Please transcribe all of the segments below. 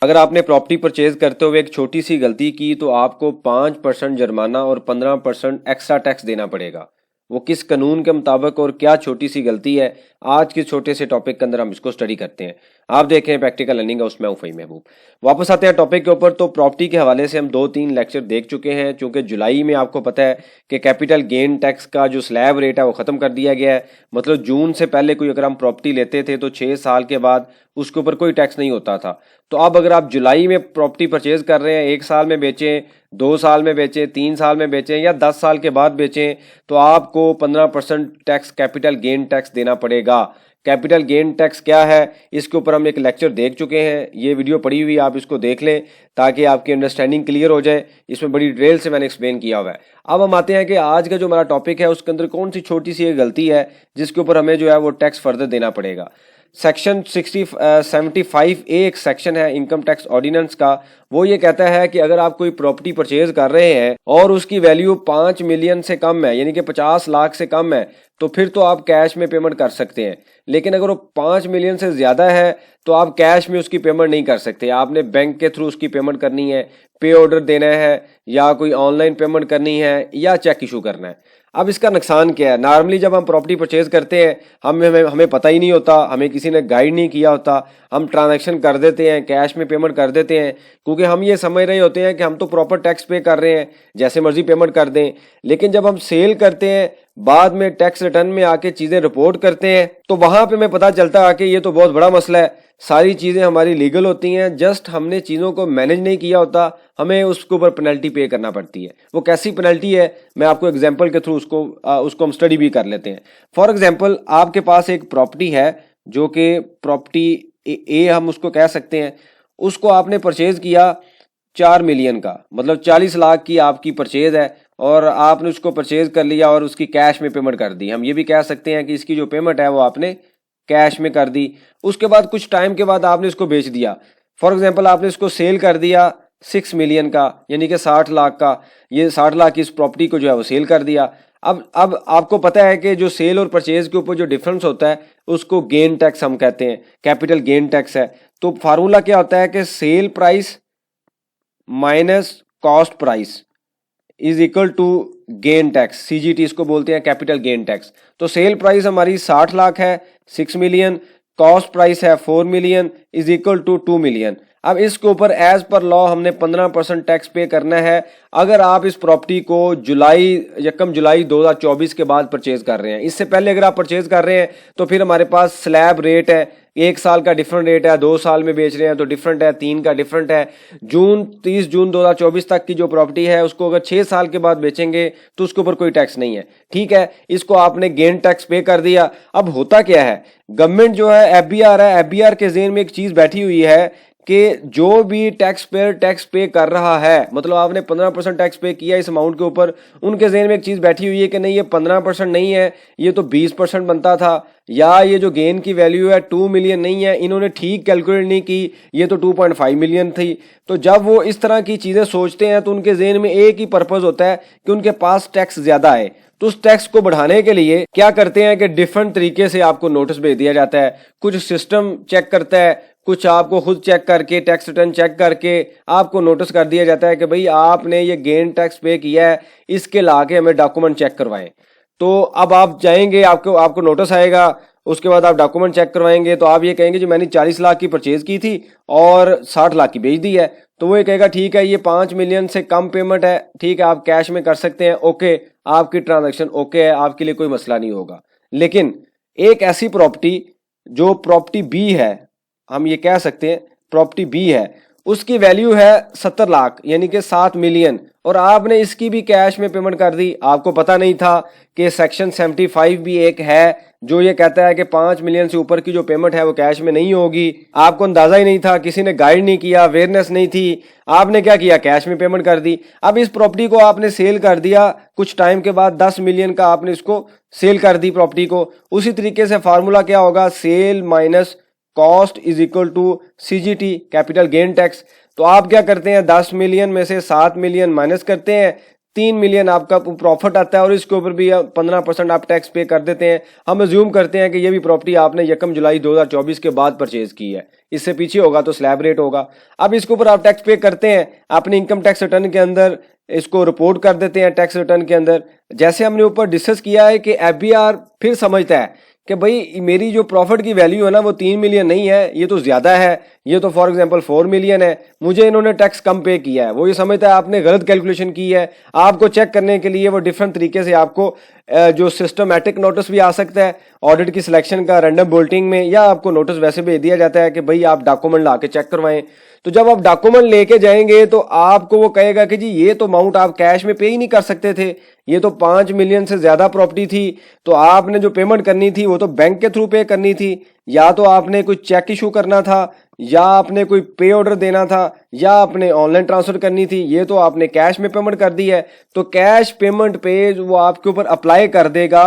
अगर आपने property purchase करते हुए एक छोटी सी गलती की तो आपको 5% जुर्माना और 15% एक्स्ट्रा टैक्स देना पड़ेगा। वो किस कानून के मुताबिक और क्या छोटी सी गलती है, आज के छोटे से टॉपिक के अंदर हम इसको स्टडी करते हैं। आप देख रहे हैं प्रैक्टिकल लर्निंग, उसमें हूं फ़हीम महबूब। वापस आते हैं टॉपिक के ऊपर। तो प्रॉपर्टी के हवाले से हम 2-3 लेक्चर देख चुके हैं, क्योंकि जुलाई में आपको पता है कि कैपिटल गेन टैक्स का जो स्लैब रेट है वो ख़त्म कर दिया गया है। मतलब जून से पहले कोई अगर हम प्रॉपर्टी लेते थे तो 6 साल के बाद उसके ऊपर कोई टैक्स नहीं होता था। तो अब अगर आप जुलाई में प्रॉपर्टी परचेज कर रहे हैं, 1 साल में बेचें, 2 साल में बेचें, 3 साल में बेचें या 10 साल के बाद बेचें, तो आपको 15% टैक्स, कैपिटल गेन टैक्स देना पड़ेगा। कैपिटल गेन टैक्स क्या है, इसके ऊपर हम एक लेक्चर देख चुके हैं। ये वीडियो पड़ी हुई, आप इसको देख लें ताकि आपकी अंडरस्टैंडिंग क्लियर हो जाए। इसमें बड़ी डिटेल से मैंने एक्सप्लेन किया हुआ है। अब हम आते हैं कि आज का जो हमारा टॉपिक है उसके अंदर कौन सी छोटी सी एक गलती है जिसके ऊपर हमें जो है वो टैक्स फर्दर देना पड़ेगा। सेक्शन 75A एक सेक्शन है इनकम टैक्स ऑर्डिनेंस का। वो ये कहता है कि अगर आप कोई प्रॉपर्टी परचेज कर रहे हैं और उसकी वैल्यू 5 मिलियन से कम है, यानी कि 50 लाख से कम है, तो फिर तो आप कैश में पेमेंट कर सकते हैं। लेकिन अगर वो 5 मिलियन से ज़्यादा है तो आप कैश में उसकी पेमेंट नहीं कर सकते। आपने बैंक के थ्रू उसकी पेमेंट करनी है, पे ऑर्डर देना है, या कोई ऑनलाइन पेमेंट करनी है, या चेक इशू करना है। अब इसका नुकसान क्या है? नॉर्मली जब हम प्रॉपर्टी परचेज करते हैं हमें पता ही नहीं होता, हमें किसी ने गाइड नहीं किया होता, हम ट्रांजैक्शन कर देते हैं, कैश में पेमेंट कर देते हैं, क्योंकि हम ये समझ रहे होते हैं कि हम तो प्रॉपर टैक्स पे कर रहे हैं, जैसे मर्जी पेमेंट कर दें। लेकिन जब हम सेल करते हैं, बाद में टैक्स रिटर्न में आके चीज़ें रिपोर्ट करते हैं, तो वहाँ पे हमें पता चलता है कि ये तो बहुत बड़ा मसला है। सारी चीज़ें हमारी लीगल होती हैं, जस्ट हमने चीज़ों को मैनेज नहीं किया होता, हमें उसके ऊपर पेनल्टी पे करना पड़ती है। वो कैसी पेनल्टी है, मैं आपको एग्जांपल के थ्रू उसको हम स्टडी भी कर लेते हैं। फॉर एग्जांपल, आपके पास एक प्रॉपर्टी है जो कि प्रॉपर्टी ए हम उसको कह सकते हैं। उसको आपने परचेज किया 4 मिलियन का, मतलब 40 लाख की आपकी परचेज है, और आपने उसको परचेज कर लिया और उसकी कैश में पेमेंट कर दी। हम ये भी कह सकते हैं कि इसकी जो पेमेंट है वो आपने कैश में कर दी। उसके बाद कुछ टाइम के बाद आपने इसको बेच दिया। फॉर एग्जांपल, आपने इसको सेल कर दिया 6 मिलियन का, यानी कि 60 लाख का। ये 60 लाख की इस प्रॉपर्टी को जो है वो सेल कर दिया। अब आपको पता है कि जो सेल और परचेज के ऊपर जो डिफरेंस होता है उसको गेन टैक्स हम कहते हैं, कैपिटल गेन टैक्स है। तो फार्मूला क्या होता है कि sale price minus cost price is equal to gain tax, CGT इसको बोलते हैं, कैपिटल गेन टैक्स। तो सेल प्राइस हमारी 60 लाख है, 6 मिलियन, कॉस्ट प्राइस है 4 million, is equal to 2 million. अब इसके ऊपर एज पर लॉ हमने 15% टैक्स पे करना है अगर आप इस प्रॉपर्टी को जुलाई 2024 के बाद परचेज कर रहे हैं। इससे पहले अगर आप परचेज कर रहे हैं तो फिर हमारे पास स्लैब रेट है, 1 साल का डिफरेंट रेट है, 2 साल में बेच रहे हैं तो डिफरेंट है, 3 का डिफरेंट है। 30 जून 2024 तक की जो प्रॉपर्टी है उसको अगर 6 साल के बाद बेचेंगे तो उसके ऊपर कोई टैक्स नहीं है। ठीक है, इसको आपने गेन टैक्स पे कर दिया। अब होता क्या है, गवर्नमेंट जो है एफबीआर है, एफबीआर के ज़हन में एक चीज बैठी हुई है कि जो भी टैक्स पेयर टैक्स पे कर रहा है, मतलब आपने 15% टैक्स पे किया इस अमाउंट के ऊपर, उनके ज़हन में एक चीज़ बैठी हुई है कि नहीं ये 15% नहीं है, ये तो 20% बनता था, या ये जो गेन की वैल्यू है 2 मिलियन नहीं है, इन्होंने ठीक कैलकुलेट नहीं की, ये तो 2.5 मिलियन थी। तो जब वो इस तरह की चीज़ें सोचते हैं तो उनके ज़हन में एक ही पर्पज़ होता है कि उनके पास टैक्स ज़्यादा है। तो उस टैक्स को बढ़ाने के लिए क्या करते हैं कि डिफरेंट तरीके से आपको नोटिस भेज दिया जाता है। कुछ सिस्टम चेक करता है, कुछ आपको खुद चेक करके, टैक्स रिटर्न चेक करके आपको नोटिस कर दिया जाता है कि भाई आपने ये गेन टैक्स पे किया है, इसके लाके हमें डॉक्यूमेंट चेक करवाएं। तो अब आप जाएंगे, आपको नोटिस आएगा, उसके बाद आप डॉक्यूमेंट चेक करवाएंगे तो आप ये कहेंगे जो मैंने 40 लाख की परचेज की थी और 60 लाख की बेच दी है। तो वो ये कहेगा ठीक है, ये 5 मिलियन से कम पेमेंट है, ठीक है आप कैश में कर सकते हैं, ओके, आपकी ट्रांजैक्शन ओके है, आपके लिए कोई मसला नहीं होगा। लेकिन एक ऐसी प्रॉपर्टी जो प्रॉपर्टी बी है, हम ये कह सकते हैं प्रॉपर्टी बी है, उसकी वैल्यू है 70 लाख यानी कि 7 मिलियन, और आपने इसकी भी कैश में पेमेंट कर दी। आपको पता नहीं था कि सेक्शन 75 भी एक है जो ये कहता है कि 5 मिलियन से ऊपर की जो पेमेंट है वो कैश में नहीं होगी। आपको अंदाजा ही नहीं था, किसी ने गाइड नहीं किया, अवेयरनेस नहीं थी, आपने क्या किया, कैश में पेमेंट कर दी। अब इस प्रॉपर्टी को आपने सेल कर दिया, कुछ टाइम के बाद 10 मिलियन का आपने इसको सेल कर दी प्रॉपर्टी को। उसी तरीके से फार्मूला क्या होगा, sale minus cost is equal to CGT, capital gain tax. तो आप क्या करते हैं, 10 मिलियन में से 7 मिलियन माइनस करते हैं, 3 मिलियन आपका प्रॉफिट आता है और इसके ऊपर भी 15% आप टैक्स पे कर देते हैं। हम अज्यूम करते हैं कि ये भी प्रॉपर्टी आपने 1 जुलाई 2024 के बाद परचेज की है, इससे पीछे होगा तो स्लैब रेट होगा। अब इसके ऊपर आप टैक्स पे करते हैं, अपने इनकम टैक्स रिटर्न के अंदर इसको रिपोर्ट कर देते हैं टैक्स रिटर्न के अंदर। जैसे हमने ऊपर डिस्कस किया है कि एफबीआर फिर समझता है कि भाई मेरी जो प्रॉफिट की वैल्यू है ना वो 3 मिलियन नहीं है, ये तो ज्यादा है, ये तो फॉर एग्जांपल 4 मिलियन है, मुझे इन्होंने टैक्स कम पे किया है। वो ये समझता है आपने गलत कैलकुलेशन की है। आपको चेक करने के लिए वो डिफरेंट तरीके से आपको जो सिस्टमैटिक नोटिस भी आ सकता है ऑडिट की सिलेक्शन का रैंडम बोल्टिंग में, या आपको नोटिस वैसे भेज दिया जाता है कि भाई आप डॉक्यूमेंट ला के चेक करवाएं। तो जब आप डॉक्यूमेंट लेके जाएंगे तो आपको वो कहेगा कि जी ये तो अमाउंट आप कैश में पे ही नहीं कर सकते थे, ये तो 5 मिलियन से ज्यादा प्रॉपर्टी थी, तो आपने जो पेमेंट करनी थी वो तो बैंक के थ्रू पे करनी थी, या तो आपने कोई चेक इशू करना था, या आपने कोई पे ऑर्डर देना था, या आपने ऑनलाइन ट्रांसफर करनी थी, ये तो आपने कैश में पेमेंट कर दी है। तो कैश पेमेंट पे वो आपके ऊपर अप्लाई कर देगा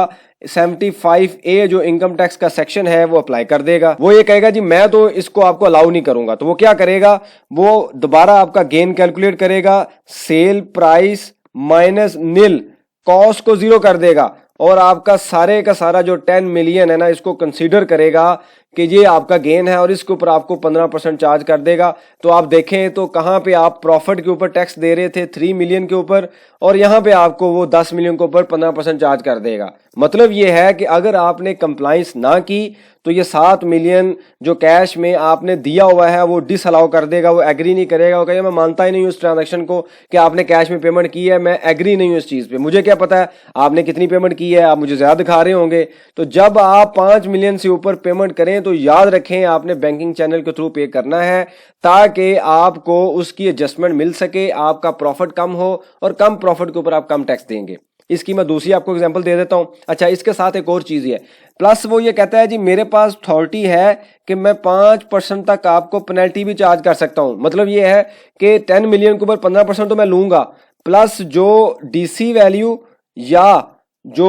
75A जो इनकम टैक्स का सेक्शन है वो अप्लाई कर देगा। वो ये कहेगा जी मैं तो इसको आपको अलाउ नहीं करूंगा। तो वो क्या करेगा, वो दोबारा आपका गेन कैलकुलेट करेगा, सेल प्राइस माइनस नील, कॉस्ट को जीरो कर देगा और आपका सारे का सारा जो 10 मिलियन है ना इसको कंसीडर करेगा कि ये आपका गेन है और इसके ऊपर आपको 15% चार्ज कर देगा। तो आप देखें तो कहां पे आप प्रॉफिट के ऊपर टैक्स दे रहे थे 3 मिलियन के ऊपर, और यहां पे आपको वो 10 मिलियन के ऊपर 15% चार्ज कर देगा। मतलब ये है कि अगर आपने कंप्लाइंस ना की तो ये 7 मिलियन जो कैश में आपने दिया हुआ है वो डिसअलाउ कर देगा, वो एग्री नहीं करेगा। वो कहेगा मैं मानता ही नहीं हूं इस ट्रांजैक्शन को कि आपने कैश में पेमेंट की है, मैं एग्री नहीं हूं इस चीज पे, मुझे क्या पता है आपने कितनी पेमेंट की है, आप मुझे ज्यादा दिखा रहे होंगे। तो जब आप 5 मिलियन से ऊपर पेमेंट करें तो याद रखें आपने बैंकिंग चैनल के थ्रू पे करना है ताकि आपको उसकी एडजस्टमेंट मिल सके, आपका प्रॉफिट कम हो और कम प्रॉफिट के ऊपर आप कम टैक्स देंगे। इसकी मैं दूसरी आपको एग्जांपल दे देता हूं। अच्छा, इसके साथ एक और चीज है प्लस, वो ये कहता है जी मेरे पास अथॉरिटी है कि मैं 5% तक आपको पेनल्टी भी चार्ज कर सकता हूं। मतलब ये है कि 10 मिलियन के ऊपर 15% तो मैं लूंगा, प्लस जो डीसी वैल्यू या जो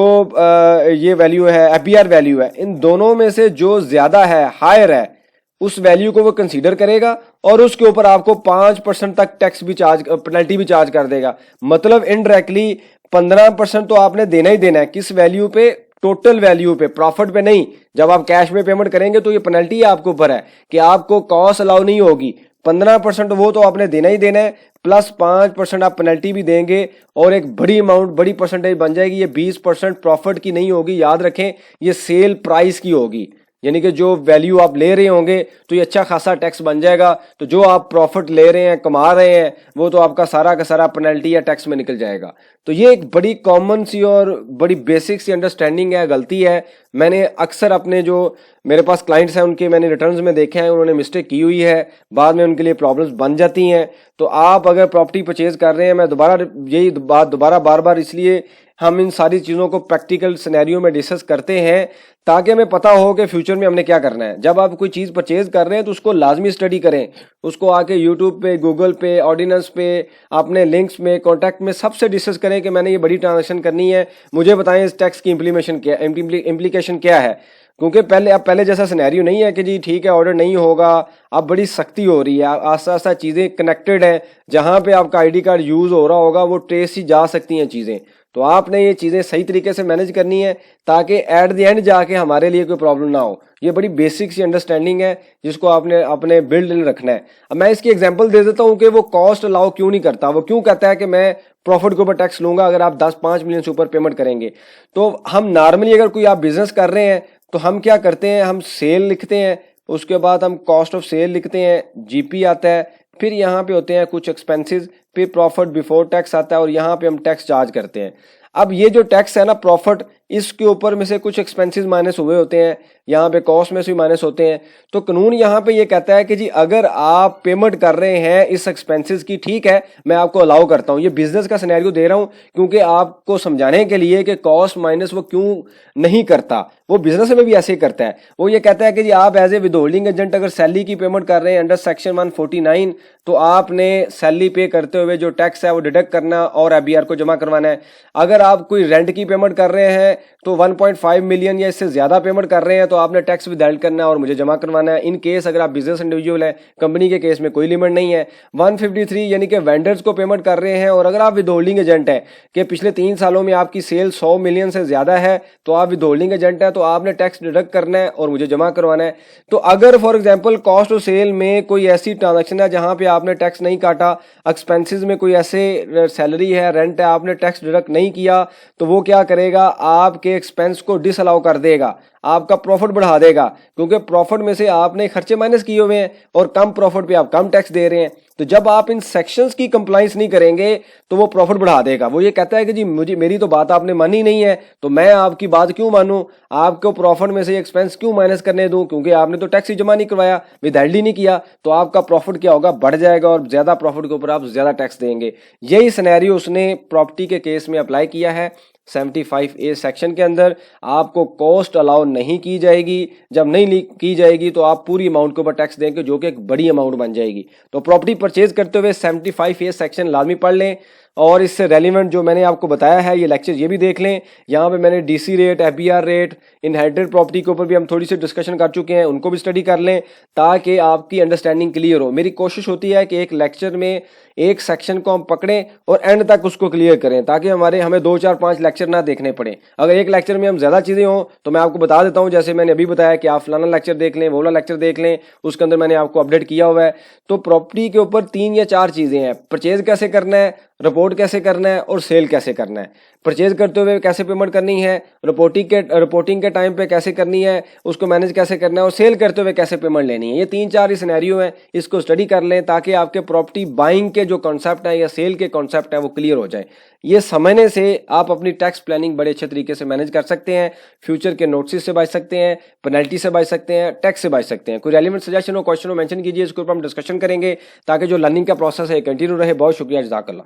ये वैल्यू है एफबीआर वैल्यू है, इन दोनों में से जो ज्यादा है, हायर है, उस वैल्यू को वो कंसीडर करेगा और उसके ऊपर आपको 5% तक टैक्स भी चार्ज, पेनल्टी भी चार्ज कर देगा। मतलब इनडायरेक्टली 15% तो आपने देना ही देना है। किस वैल्यू पे? टोटल वैल्यू पे, प्रॉफिट पे नहीं। जब आप कैश में पेमेंट करेंगे तो ये पेनल्टी आपके ऊपर है कि आपको कॉस्ट अलाउ नहीं होगी। 15% वो तो आपने देना ही देना है, प्लस 5% आप पेनल्टी भी देंगे और एक बड़ी अमाउंट, बड़ी परसेंटेज बन जाएगी। ये 20% प्रॉफिट की नहीं होगी, याद रखें, ये सेल प्राइस की होगी। यानी कि जो वैल्यू आप ले रहे होंगे तो ये अच्छा खासा टैक्स बन जाएगा। तो जो आप प्रॉफिट ले रहे हैं, कमा रहे हैं, वो तो आपका सारा का सारा पेनल्टी या टैक्स में निकल जाएगा। तो ये एक बड़ी कॉमन सी और बड़ी बेसिक सी अंडरस्टैंडिंग है, गलती है। मैंने अक्सर अपने जो मेरे पास क्लाइंट्स हैं उनके मैंने रिटर्न्स में देखे हैं, उन्होंने मिस्टेक की हुई है, बाद में उनके लिए प्रॉब्लम्स बन जाती हैं। तो आप अगर प्रॉपर्टी परचेज कर रहे हैं, मैं दोबारा यही बात दोबारा बार बार इसलिए हम इन सारी चीज़ों को प्रैक्टिकल सिनेरियो में डिस्कस करते हैं ताकि हमें पता हो कि फ्यूचर में हमने क्या करना है। जब आप कोई चीज़ परचेज कर रहे हैं तो उसको लाजमी स्टडी करें, उसको आके यूट्यूब पे, गूगल पे, ऑर्डिनेंस पे, अपने लिंक्स में, कॉन्टैक्ट में सबसे डिस्कस करें कि मैंने ये बड़ी ट्रांजेक्शन करनी है, मुझे बताएं इस टैक्स की इम्प्लीकेशन क्या है। क्योंकि पहले जैसा सिनेरियो नहीं है कि जी ठीक है ऑर्डर नहीं होगा, अब बड़ी सख्ती हो रही है, आस्ता आस्ता चीज़ें कनेक्टेड है, जहाँ पे आपका आईडी कार्ड यूज़ हो रहा होगा वो ट्रेस ही जा सकती हैं चीज़ें। तो आपने ये चीज़ें सही तरीके से मैनेज करनी है ताकि एट द एंड जाके हमारे लिए कोई प्रॉब्लम ना हो। ये बड़ी बेसिक सी अंडरस्टैंडिंग है जिसको आपने अपने बिल्ड इन रखना है। अब मैं इसकी एग्जांपल दे देता हूँ कि वो कॉस्ट अलाउ क्यों नहीं करता। वो क्यों कहता है कि मैं प्रॉफिट के ऊपर टैक्स लूंगा अगर आप 10-5 मिलियन से ऊपर पेमेंट करेंगे। तो हम नॉर्मली अगर कोई आप बिजनेस कर रहे हैं तो हम क्या करते हैं, हम सेल लिखते हैं, उसके बाद हम कॉस्ट ऑफ सेल लिखते हैं, जीपी आता है, फिर यहाँ पे होते हैं कुछ एक्सपेंसेस, फिर प्रॉफिट बिफोर टैक्स आता है और यहाँ पे हम टैक्स चार्ज करते हैं। अब ये जो टैक्स है ना प्रॉफिट, इसके ऊपर में से कुछ एक्सपेंसेस माइनस हुए होते हैं, यहाँ पे कॉस्ट में से भी माइनस होते हैं। तो कानून यहाँ पे ये कहता है कि जी अगर आप पेमेंट कर रहे हैं इस एक्सपेंसेस की, ठीक है मैं आपको अलाउ करता हूँ। ये बिजनेस का सिनेरियो दे रहा हूँ क्योंकि आपको समझाने के लिए कि कॉस्ट माइनस वो क्यों नहीं करता, वो बिजनेस में भी ऐसे ही करता है। वो ये कहता है कि जी आप एज ए विदहोल्डिंग एजेंट अगर सैलरी की पेमेंट कर रहे हैं अंडर सेक्शन 149 तो आपने सैलरी पे करते हुए जो टैक्स है वो डिडक्ट करना और एफबीआर को जमा करवाना है। अगर आप कोई रेंट की पेमेंट कर रहे हैं तो 1.5 मिलियन या इससे ज्यादा पेमेंट कर रहे हैं तो आपने टैक्स विदड्रॉ करना है और मुझे जमा करवाना है। इन केस अगर आप बिजनेस इंडिविजुअल है, कंपनी के केस में कोई लिमिट नहीं है। 153 यानी कि वेंडर्स को पेमेंट कर रहे हैं और अगर आप विदहोल्डिंग एजेंट है कि पिछले 3 सालों में आपकी सेल 100 मिलियन से ज्यादा है तो आप विदहोल्डिंग एजेंट है तो आपने टैक्स डिडक्ट करना है और मुझे जमा करवाना है। तो अगर for example cost of sale में कोई ऐसी ट्रांजैक्शन है जहां पे आपने टैक्स नहीं काटा, एक्सपेंसेस में कोई ऐसे सैलरी है, रेंट है, आपने टैक्स डिडक्ट नहीं किया, तो वो क्या करेगा, आपके एक्सपेंस को डिसअलाउ कर देगा, आपका प्रॉफिट बढ़ा देगा, क्योंकि प्रॉफिट में से आपने खर्चे माइनस किए हुए हैं और कम प्रॉफिट पे आप कम टैक्स दे रहे हैं। तो जब आप इन सेक्शंस की कंप्लाइंस नहीं करेंगे तो वो प्रॉफिट बढ़ा देगा। वो ये कहता है कि जी मेरी तो बात आपने मानी नहीं है तो मैं आपकी बात क्यों मानूं, आपको प्रॉफिट में से एक्सपेंस क्यों माइनस करने दूं, क्योंकि आपने तो टैक्स ही जमा नहीं करवाया, विदड्रॉ नहीं किया, तो आपका प्रॉफिट क्या होगा, बढ़ जाएगा और ज्यादा प्रॉफिट के ऊपर आप ज्यादा टैक्स देंगे। यही सिनेरियो उसने प्रॉपर्टी के केस में अप्लाई किया है। 75A सेक्शन के अंदर आपको कॉस्ट अलाउ नहीं की जाएगी, जब नहीं की जाएगी तो आप पूरी अमाउंट के ऊपर टैक्स देंगे जो कि एक बड़ी अमाउंट बन जाएगी। तो प्रॉपर्टी परचेज करते हुए 75A सेक्शन लाजमी पढ़ लें और इससे रेलिवेंट जो मैंने आपको बताया है ये लेक्चर ये भी देख लें। यहाँ पे मैंने DC rate, FBR rate, inherited property के ऊपर भी हम थोड़ी सी डिस्कशन कर चुके हैं, उनको भी स्टडी कर लें ताकि आपकी अंडरस्टैंडिंग क्लियर हो। मेरी कोशिश होती है कि एक लेक्चर में एक सेक्शन को हम पकड़ें और एंड तक उसको क्लियर करें ताकि हमें 2, 4, 5 लेक्चर ना देखने पड़े। अगर एक लेक्चर में हम ज्यादा चीजें हों तो मैं आपको बता देता हूं, जैसे मैंने अभी बताया कि आप फलाना लेक्चर देख लें, वो वाला लेक्चर देख लें, उसके अंदर मैंने आपको अपडेट किया हुआ है। तो प्रॉपर्टी के ऊपर 3 या 4 चीजें हैं, परचेज कैसे करना है, रिपोर्ट कैसे करना है और सेल कैसे करना है। परचेज करते हुए कैसे पेमेंट करनी है, रिपोर्टिंग के टाइम पे कैसे करनी है, उसको मैनेज कैसे करना है और सेल करते हुए कैसे पेमेंट लेनी है। ये 3-4 ही सिनेरियो हैं, इसको स्टडी कर लें ताकि आपके प्रॉपर्टी बाइंग के जो कॉन्सेप्ट है या सेल के कॉन्सेप्ट है वो क्लियर हो जाए। ये समझने से आप अपनी टैक्स प्लानिंग बड़े अच्छे तरीके से मैनेज कर सकते हैं, फ्यूचर के नोटिस से बच सकते हैं, पेनल्टी से बच सकते हैं, टैक्स से बच सकते हैं। कोई रेलेवेंट सजेशन हो, क्वेश्चन हो, मेंशन कीजिए, इसके ऊपर हम डिस्कशन करेंगे ताकि जो लर्निंग का प्रोसेस है कंटिन्यू रहे। बहुत शुक्रिया, जज़ाकल्लाह।